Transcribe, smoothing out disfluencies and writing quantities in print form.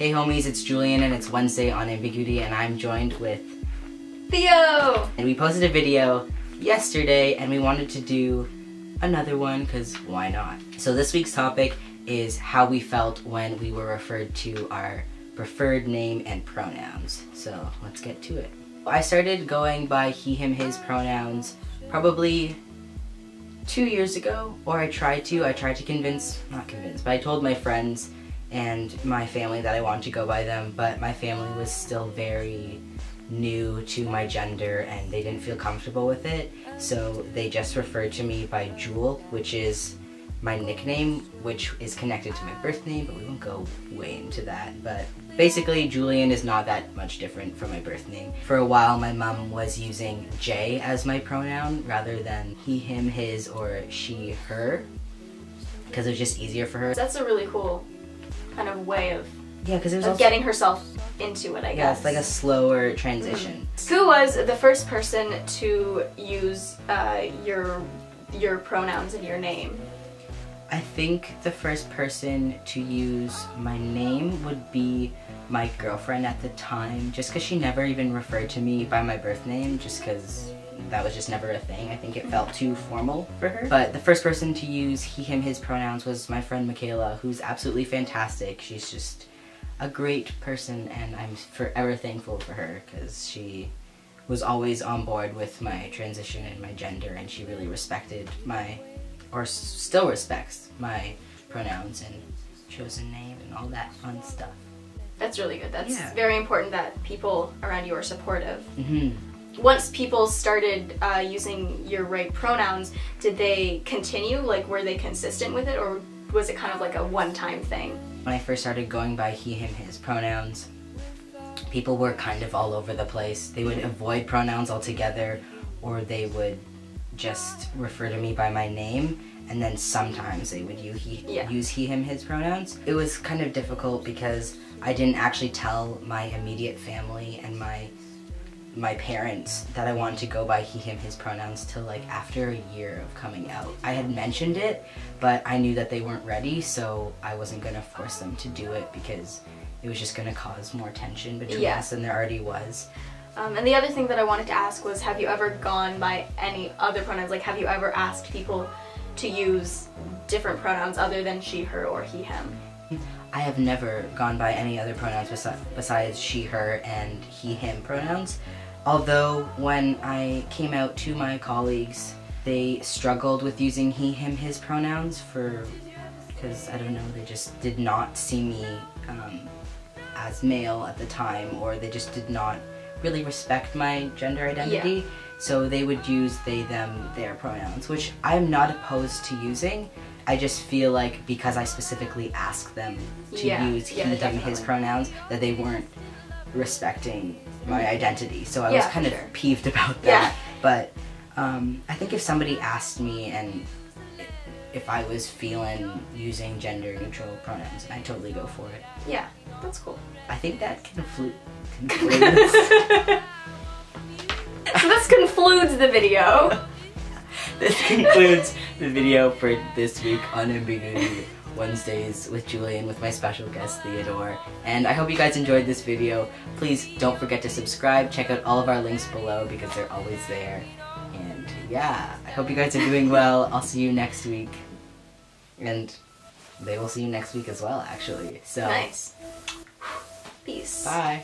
Hey homies, it's Julian and it's Wednesday on AmbiguiT and I'm joined with Theo! And we posted a video yesterday and we wanted to do another one because why not? So this week's topic is how we felt when we were referred to our preferred name and pronouns. So let's get to it. I started going by he, him, his pronouns probably 2 years ago, or I tried to not convince, but I told my friends and my family that I wanted to go by them, but my family was still very new to my gender and they didn't feel comfortable with it, so they just referred to me by Jewel, which is my nickname, which is connected to my birth name, but we won't go way into that. But basically, Julian is not that much different from my birth name. For a while, my mom was using J as my pronoun rather than he, him, his, or she, her, because it was just easier for her. That's a really cool kind of way of because it was getting herself into it, I guess. Yeah, it's like a slower transition. Who was the first person to use your pronouns in your name? I think the first person to use my name would be my girlfriend at the time, just because she never even referred to me by my birth name, just because that was just never a thing. I think it felt too formal for her. But the first person to use he, him, his pronouns was my friend Michaela, who's absolutely fantastic. She's just a great person and I'm forever thankful for her because she was always on board with my transition and my gender, and she really respected or still respects my pronouns and chosen name and all that fun stuff. That's really good. That's very important that people around you are supportive. Mm-hmm. Once people started using your right pronouns, did they continue? Like, were they consistent with it, or was it kind of like a one-time thing? When I first started going by he, him, his pronouns, people were kind of all over the place. They would avoid pronouns altogether, or they would just refer to me by my name, and then sometimes they would use he, him, his pronouns. It was kind of difficult because I didn't actually tell my immediate family and my parents that I wanted to go by he, him, his pronouns till like after a year of coming out. I had mentioned it, but I knew that they weren't ready, so I wasn't gonna force them to do it because it was just gonna cause more tension between us than there already was. And the other thing that I wanted to ask was, have you ever gone by any other pronouns? Like, have you ever asked people to use different pronouns other than she, her, or he, him? I have never gone by any other pronouns besides she, her, and he, him pronouns. Although when I came out to my colleagues, they struggled with using he, him, his pronouns because, I don't know, they just did not see me as male at the time, or they just did not really respect my gender identity. So they would use they, them, their pronouns, which I'm not opposed to using. I just feel like because I specifically asked them to use he, him, his pronouns, that they weren't respecting my identity. So I was kind of peeved about that. But I think if somebody asked me and if I was feeling using gender neutral pronouns, I'd totally go for it. Yeah, that's cool. I think that concludes. So this concludes the video. This concludes the video for this week on AmbiguiT Wednesdays with Julian, with my special guest Theodore. And I hope you guys enjoyed this video. Please don't forget to subscribe. Check out all of our links below because they're always there. And yeah, I hope you guys are doing well. I'll see you next week. And they will see you next week as well, actually. So nice. Peace. Bye.